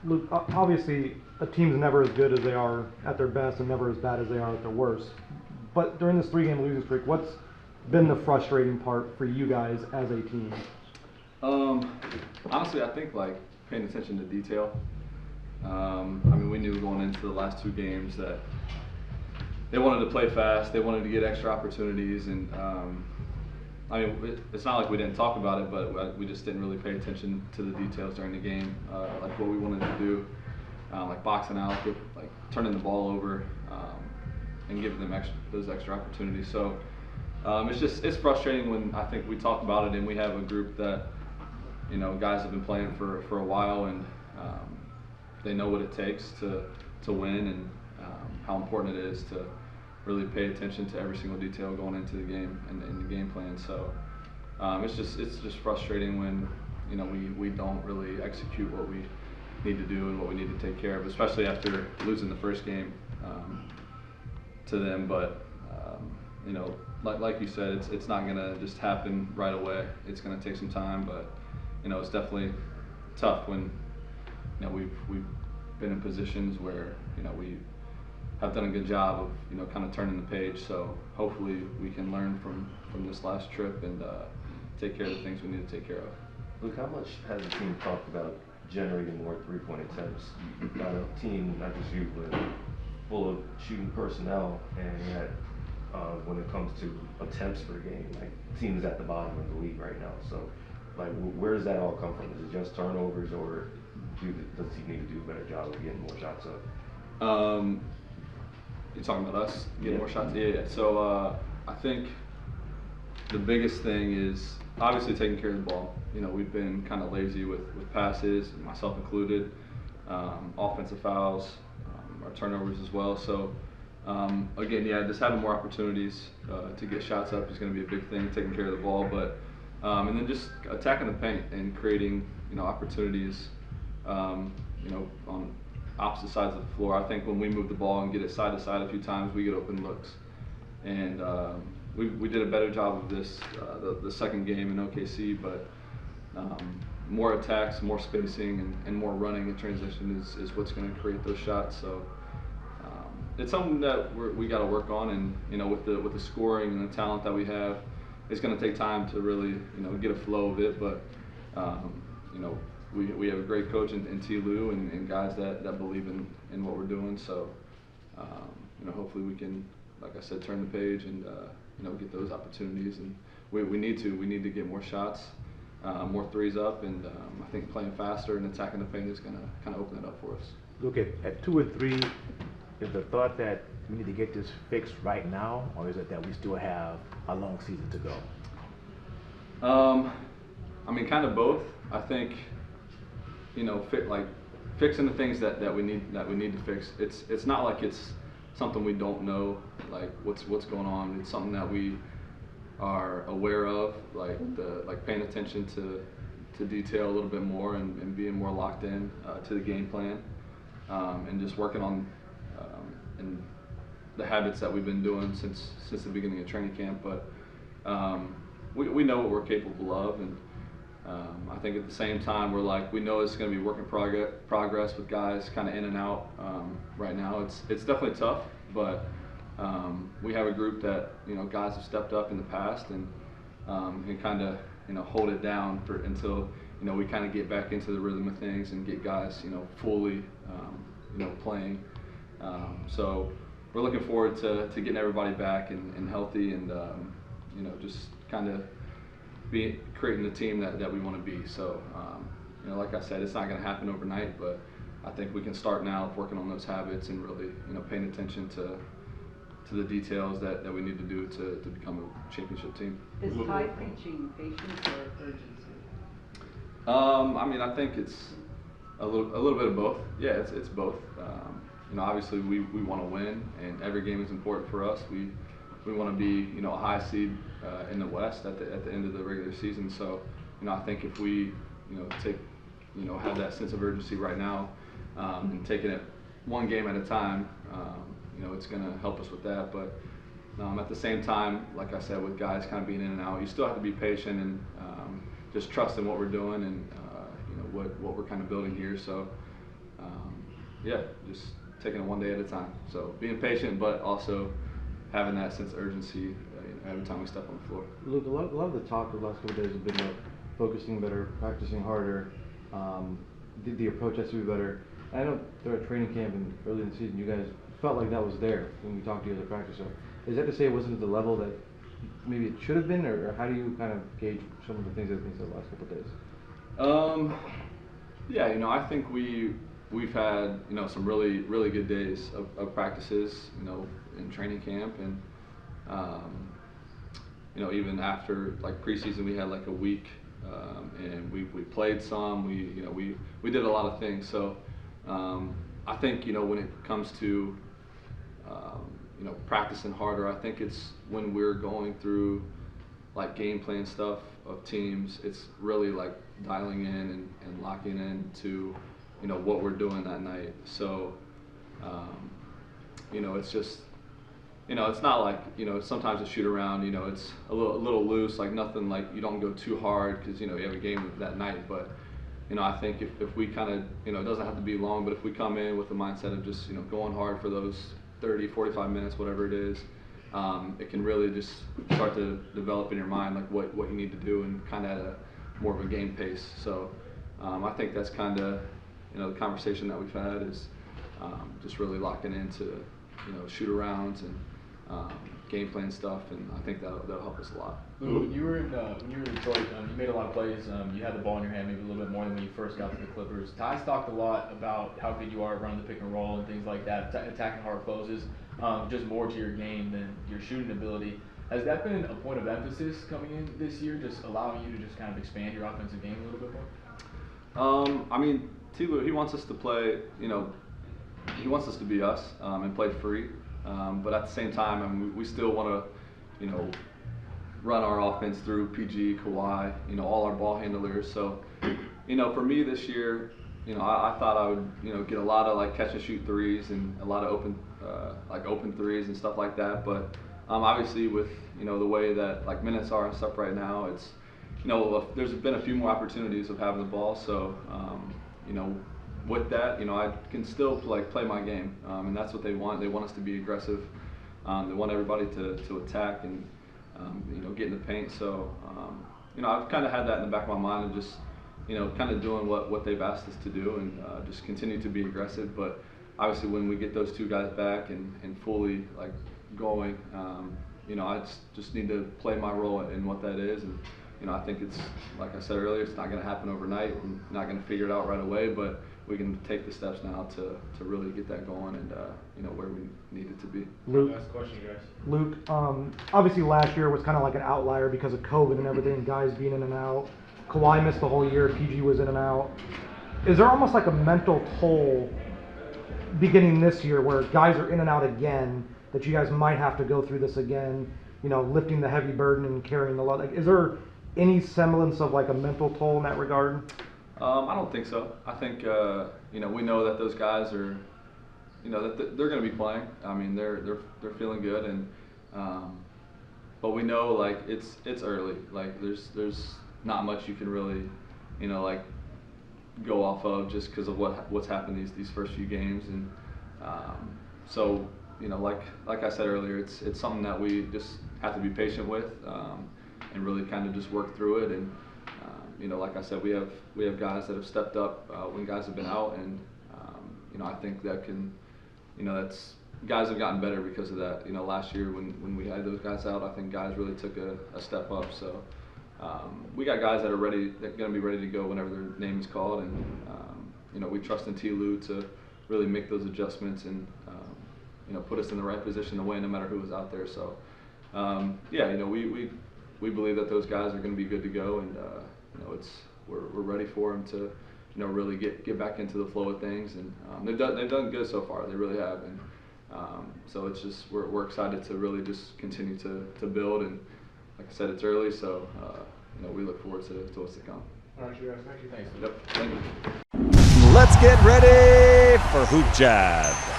Luke, obviously a team's never as good as they are at their best and never as bad as they are at their worst. But during this 3-game losing streak, what's been the frustrating part for you guys as a team? Honestly, I think like paying attention to detail. I mean, we knew going into the last 2 games that they wanted to play fast, they wanted to get extra opportunities, and I mean, it's not like we didn't talk about it, but we just didn't really pay attention to the details during the game, like what we wanted to do, like boxing out, like turning the ball over, and giving them those extra opportunities. So it's frustrating when I think we talk about it and we have a group that, you know, guys have been playing for a while, and they know what it takes to win, and how important it is to really pay attention to every single detail going into the game and the game plan. So it's just frustrating when, you know, we don't really execute what we need to do and what we need to take care of, especially after losing the first game to them. But you know, like you said, it's not gonna just happen right away. It's gonna take some time, but you know, it's definitely tough when, you know, we've been in positions where, you know, we have done a good job of, you know, kind of turning the page. So hopefully we can learn from this last trip and take care of the things we need to take care of. Luke, how much has the team talked about generating more 3-point attempts? You've got a team, not just you, but full of shooting personnel, and yet when it comes to attempts per game, like, teams at the bottom of the league right now. So, like, where does that all come from? Is it just turnovers, or does he need to do a better job of getting more shots up? You're talking about us getting more shots? Yeah. So I think the biggest thing is obviously taking care of the ball. You know, we've been kind of lazy with passes, myself included, offensive fouls, our turnovers as well. So again, yeah, just having more opportunities to get shots up is going to be a big thing, taking care of the ball, but and then just attacking the paint and creating, you know, opportunities, you know, on opposite sides of the floor. I think when we move the ball and get it side to side a few times, we get open looks, and we did a better job of this the second game in OKC, but more attacks, more spacing, and more running in transition is what's going to create those shots. So it's something that we got to work on, and you know, with the scoring and the talent that we have, it's going to take time to really, you know, get a flow of it. But you know, we have a great coach in T. Lou and guys that believe in what we're doing. So you know, hopefully we can, like I said, turn the page and you know, get those opportunities. And we need to get more shots, more threes up, and I think playing faster and attacking the paint is going to kind of open it up for us. Look at 2 and 3. Is the thought that we need to get this fixed right now, or is it that we still have a long season to go? I mean, kind of both. I think, you know, fixing the things that we need to fix. It's not like it's something we don't know, like what's going on. It's something that we are aware of, like paying attention to detail a little bit more and being more locked in to the game plan, and just working on and the habits that we've been doing since the beginning of training camp. But we know what we're capable of, and I think at the same time we know it's going to be work in progress with guys kind of in and out. Right now it's definitely tough, but we have a group that, you know, guys have stepped up in the past and kind of, you know, hold it down until, you know, we kind of get back into the rhythm of things and get guys, you know, fully you know, playing. So we're looking forward to getting everybody back and healthy, and you know, just kind of creating the team that we want to be. So you know, like I said, it's not going to happen overnight, but I think we can start now working on those habits and really, you know, paying attention to the details that we need to do to become a championship team. Is Ty preaching patience or urgency? I mean, I think it's a little bit of both. Yeah, it's both. You know, obviously we want to win, and every game is important for us. We want to be, you know, a high seed in the West at the end of the regular season. So, you know, I think if we, you know, have that sense of urgency right now, and taking it one game at a time, you know, it's going to help us with that. But at the same time, like I said, with guys kind of being in and out, you still have to be patient and just trust in what we're doing and you know, what we're kind of building here. So yeah, just taking it one day at a time. So being patient, but also having that sense of urgency every time we step on the floor. Luke, a lot of the talk the last couple of days has been about focusing better, practicing harder, the approach has to be better. And I know during training camp and early in the season, you guys felt like that was there when we talked to you as a practice. So is that to say it wasn't at the level that maybe it should have been, or how do you kind of gauge some of the things that have been said the last couple of days? Yeah, I think we've had some really good days of practices, in training camp, and even after like preseason we had like a week, and we played some. We did a lot of things. So I think when it comes to practicing harder, I think it's when we're going through like game plan stuff of teams, it's really like dialing in and locking in to what we're doing that night. So it's just it's not like sometimes a shoot around, it's a little loose, like nothing, like you don't go too hard because you have a game that night. But I think if we kind of it doesn't have to be long, but if we come in with the mindset of just going hard for those 30-45 minutes, whatever it is, it can really just start to develop in your mind like what you need to do, and kind of at a more of a game pace. So I think that's kind of the conversation that we've had is just really locking into shoot arounds and game plan stuff, and I think that'll help us a lot. When you were in Detroit, you made a lot of plays. You had the ball in your hand maybe a little bit more than when you first got to the Clippers. Ty's talked a lot about how good you are running the pick and roll and things like that, attacking hard closes, just more to your game than your shooting ability. Has that been a point of emphasis coming in this year, just allowing you to just kind of expand your offensive game a little bit more? I mean, T-Lou, he wants us to play, he wants us to be us and play free. But at the same time, we still want to, run our offense through PG, Kawhi, all our ball handlers. So, for me this year, I thought I would, get a lot of like catch and shoot threes and a lot of open threes and stuff like that. But obviously with the way that like minutes are and stuff right now, it's there's been a few more opportunities of having the ball. So, with that, I can still play my game, and that's what they want. They want us to be aggressive. They want everybody to attack and get in the paint. So I've kind of had that in the back of my mind, and just kind of doing what they've asked us to do, and just continue to be aggressive. But obviously, when we get those two guys back and fully like going, I just need to play my role in what that is. And I think it's, like I said earlier, it's not going to happen overnight. We're not going to figure it out right away, but we can take the steps now to really get that going and where we need it to be. Luke, Last question, guys. Luke, obviously last year was kind of like an outlier because of COVID and everything, guys being in and out. Kawhi missed the whole year, PG was in and out. Is there almost like a mental toll beginning this year where guys are in and out again, that you guys might have to go through this again, lifting the heavy burden and carrying the load? Like, is there any semblance of like a mental toll in that regard? I don't think so. I think we know that those guys are, that they're going to be playing. I mean, they're feeling good, and but we know like it's early. Like there's not much you can really, like go off of just because of what's happened these first few games, and so like I said earlier, it's something that we just have to be patient with, and really kind of just work through it. And like I said, we have guys that have stepped up when guys have been out, and I think that can, that's guys have gotten better because of that. Last year when we had those guys out, I think guys really took a step up. So we got guys that are ready, that going to be ready to go whenever their name is called, and we trust in T-Lou to really make those adjustments and put us in the right position to win no matter who was out there. So we believe that those guys are going to be good to go, and we're ready for them to really get back into the flow of things, and they've done good so far. They really have, and so it's just we're excited to really just continue to build, and like I said, it's early, so we look forward to what's to come. All right, you guys. Thank you. Thanks. Yep. Thank you. Let's get ready for HoopJab.